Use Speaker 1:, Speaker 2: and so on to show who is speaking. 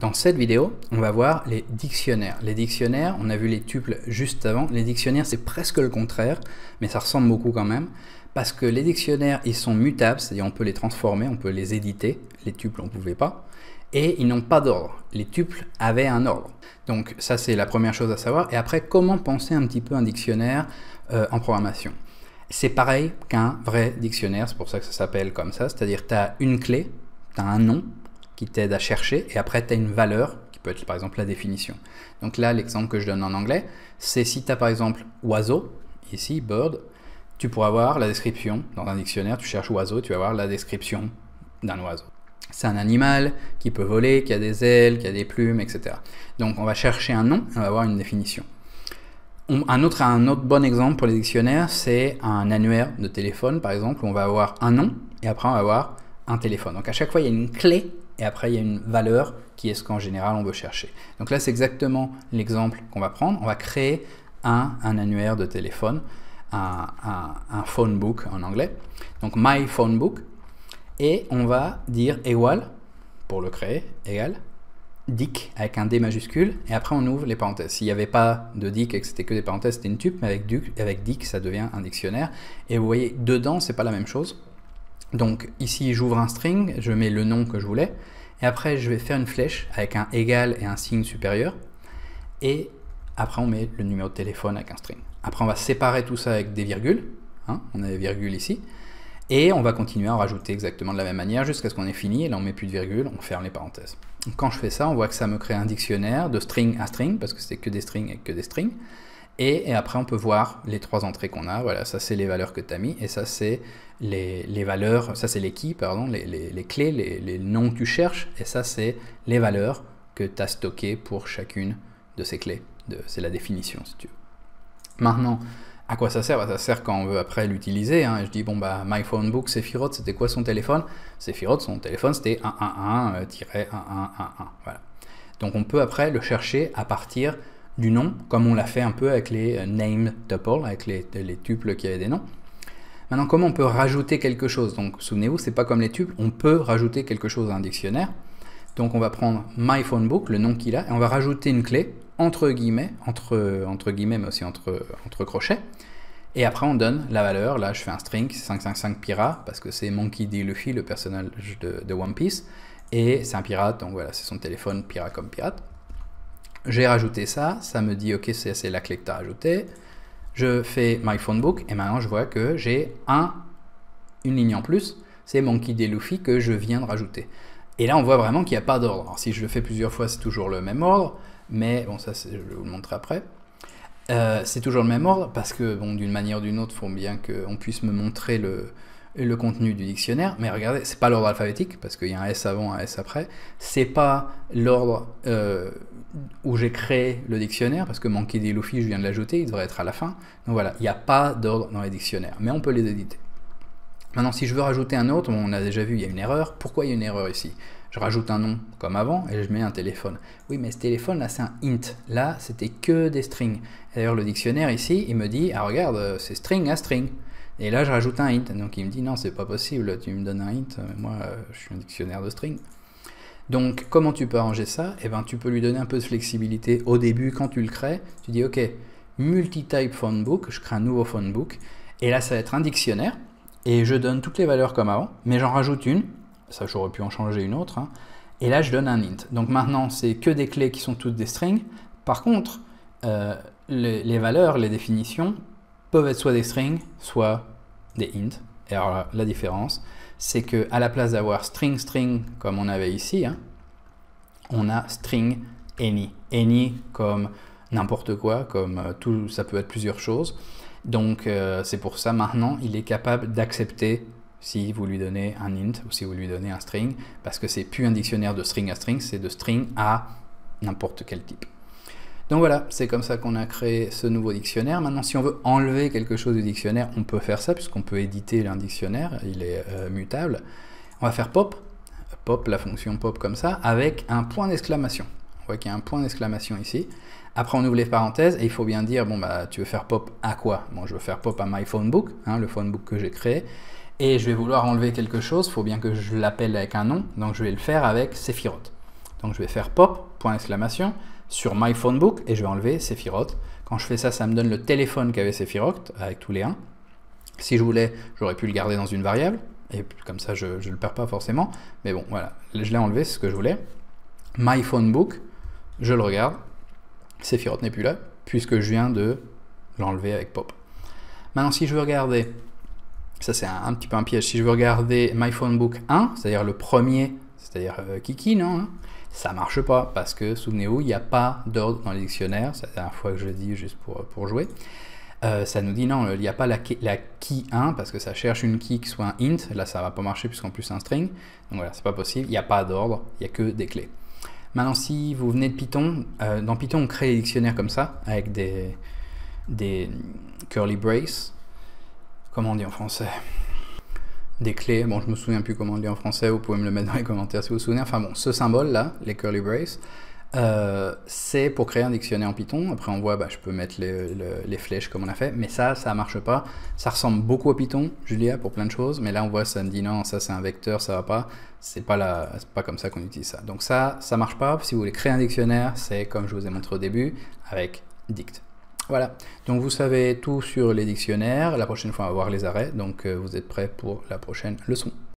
Speaker 1: Dans cette vidéo, on va voir les dictionnaires. Les dictionnaires, on a vu les tuples juste avant. Les dictionnaires, c'est presque le contraire, mais ça ressemble beaucoup quand même. Parce que les dictionnaires, ils sont mutables, c'est-à-dire on peut les transformer, on peut les éditer. Les tuples, on ne pouvait pas. Et ils n'ont pas d'ordre. Les tuples avaient un ordre. Donc ça, c'est la première chose à savoir. Et après, comment penser un petit peu un dictionnaire en programmation? C'est pareil qu'un vrai dictionnaire, c'est pour ça que ça s'appelle comme ça. C'est-à-dire tu as une clé, tu as un nom qui t'aide à chercher, et après tu as une valeur, qui peut être par exemple la définition. Donc là, l'exemple que je donne en anglais, c'est si tu as par exemple oiseau, ici, bird, tu pourras avoir la description, dans un dictionnaire, tu cherches oiseau, tu vas avoir la description d'un oiseau. C'est un animal qui peut voler, qui a des ailes, qui a des plumes, etc. Donc on va chercher un nom, et on va avoir une définition. Un autre bon exemple pour les dictionnaires, c'est un annuaire de téléphone, par exemple, où on va avoir un nom, et après on va avoir un téléphone. Donc à chaque fois, il y a une clé, et après il y a une valeur qui est ce qu'en général on veut chercher. Donc là, c'est exactement l'exemple qu'on va prendre. On va créer un annuaire de téléphone, un phone book en anglais. Donc my phone book. Et on va dire égal, pour le créer, égal, dic avec un D majuscule, et après on ouvre les parenthèses. S'il n'y avait pas de dic et que c'était que des parenthèses, c'était une tuple, mais avec dic, ça devient un dictionnaire. Et vous voyez, dedans, c'est pas la même chose. Donc ici, j'ouvre un string, je mets le nom que je voulais, et après je vais faire une flèche avec un égal et un signe supérieur, et après on met le numéro de téléphone avec un string. Après on va séparer tout ça avec des virgules, hein, on a des virgules ici, et on va continuer à en rajouter exactement de la même manière jusqu'à ce qu'on ait fini, et là on met plus de virgules, on ferme les parenthèses. Donc, quand je fais ça, on voit que ça me crée un dictionnaire de string à string, parce que c'était que des strings et que des strings. Et après, on peut voir les trois entrées qu'on a. Voilà, ça c'est les valeurs que tu as mis, et ça c'est les valeurs, ça c'est les keys, pardon, les clés, les noms que tu cherches, et ça c'est les valeurs que tu as stockées pour chacune de ces clés. C'est la définition, si tu veux. Maintenant, à quoi ça sert? Ça sert quand on veut après l'utiliser. Hein, et je dis, bon, bah, my phone book, Sephiroth, c'était quoi son téléphone? Sephiroth, son téléphone, c'était 111-1111. Voilà. Donc on peut après le chercher à partir du nom, comme on l'a fait un peu avec les name tuples, avec les tuples qui avaient des noms. Maintenant, comment on peut rajouter quelque chose? Donc, souvenez-vous, c'est pas comme les tuples, on peut rajouter quelque chose à un dictionnaire. Donc, on va prendre my phone book, le nom qu'il a, et on va rajouter une clé, entre guillemets, mais aussi entre crochets. Et après, on donne la valeur. Là, je fais un string, c'est 555 Pira, parce que c'est Monkey D. Luffy, le personnage de One Piece. Et c'est un pirate, donc voilà, c'est son téléphone Pira comme pirate. J'ai rajouté ça, ça me dit, ok, c'est la clé que tu as rajoutée. Je fais my phone book, et maintenant, je vois que j'ai une ligne en plus. C'est Monkey D. Luffy que je viens de rajouter. Et là, on voit vraiment qu'il n'y a pas d'ordre. Alors, si je le fais plusieurs fois, c'est toujours le même ordre. Mais bon, ça, je vais vous le montrer après. C'est toujours le même ordre parce que, bon, d'une manière ou d'une autre, il faut bien qu'on puisse me montrer le contenu du dictionnaire. Mais regardez, c'est pas l'ordre alphabétique parce qu'il y a un S avant, un S après. C'est pas l'ordre où j'ai créé le dictionnaire parce que Monkey D. Luffy, je viens de l'ajouter, il devrait être à la fin. Donc voilà, il n'y a pas d'ordre dans les dictionnaires, mais on peut les éditer. Maintenant, si je veux rajouter un autre, on a déjà vu, il y a une erreur. Pourquoi il y a une erreur ici? Je rajoute un nom comme avant et je mets un téléphone. Oui, mais ce téléphone là, c'est un int. Là, c'était que des strings. D'ailleurs, le dictionnaire ici, il me dit, ah regarde, c'est string à string. Et là, je rajoute un int. Donc, il me dit, non, c'est pas possible, tu me donnes un int. Moi, je suis un dictionnaire de string. Donc, comment tu peux arranger ça? Eh bien, tu peux lui donner un peu de flexibilité au début quand tu le crées. Tu dis, ok, multi-type phone book, je crée un nouveau phone book. Et là, ça va être un dictionnaire. Et je donne toutes les valeurs comme avant, mais j'en rajoute une. Ça, j'aurais pu en changer une autre. Hein. Et là, je donne un int. Donc maintenant, c'est que des clés qui sont toutes des strings. Par contre, les valeurs, les définitions, peuvent être soit des strings, soit des int. Et alors là, la différence, c'est qu'à la place d'avoir string, comme on avait ici, hein, on a string any. Any comme n'importe quoi, comme tout, ça peut être plusieurs choses. Donc c'est pour ça maintenant il est capable d'accepter si vous lui donnez un int ou si vous lui donnez un string, parce que c'est plus un dictionnaire de string à string, c'est de string à n'importe quel type. Donc voilà, c'est comme ça qu'on a créé ce nouveau dictionnaire. Maintenant, si on veut enlever quelque chose du dictionnaire, on peut faire ça puisqu'on peut éditer un dictionnaire, il est mutable. On va faire pop, la fonction pop comme ça, avec un point d'exclamation. On voit qu'il y a un point d'exclamation ici. Après, on ouvre les parenthèses et il faut bien dire, bon, bah, tu veux faire pop à quoi? Bon, je veux faire pop à my phone book, hein, le phone book que j'ai créé. Et je vais vouloir enlever quelque chose, il faut bien que je l'appelle avec un nom, donc je vais le faire avec Sephiroth. Donc je vais faire pop, point d'exclamation, sur myphonebook et je vais enlever Sephiroth. Quand je fais ça, ça me donne le téléphone qu'avait Sephiroth avec tous les 1. Si je voulais, j'aurais pu le garder dans une variable, et comme ça je ne le perds pas forcément. Mais bon, voilà, je l'ai enlevé, c'est ce que je voulais. Myphonebook, je le regarde, Sephiroth n'est plus là, puisque je viens de l'enlever avec pop. Maintenant, si je veux regarder, ça c'est un petit peu un piège, si je veux regarder myphonebook 1, c'est-à-dire le premier, c'est-à-dire Kiki, non, ça marche pas, parce que, souvenez-vous, il n'y a pas d'ordre dans les dictionnaires, c'est la dernière fois que je le dis juste pour jouer. Ça nous dit non, il n'y a pas la key 1, parce que ça cherche une key qui soit un int, là ça va pas marcher puisqu'en plus c'est un string, donc voilà, c'est pas possible, il n'y a pas d'ordre, il n'y a que des clés. Maintenant, si vous venez de Python, dans Python on crée des dictionnaires comme ça, avec des curly braces, comment on dit en français, des clés, bon je me souviens plus comment on dit en français, vous pouvez me le mettre dans les commentaires si vous vous souvenez, enfin bon, ce symbole là, les curly braces, c'est pour créer un dictionnaire en Python. Après on voit, je peux mettre les flèches comme on a fait, mais ça marche pas, ça ressemble beaucoup à Python, Julia, pour plein de choses, mais là on voit, ça me dit non, ça c'est un vecteur, ça va pas, c'est pas comme ça qu'on utilise ça. Donc ça marche pas. Si vous voulez créer un dictionnaire, c'est comme je vous ai montré au début, avec dict. Voilà, donc vous savez tout sur les dictionnaires. La prochaine fois on va voir les arrêts, donc vous êtes prêts pour la prochaine leçon.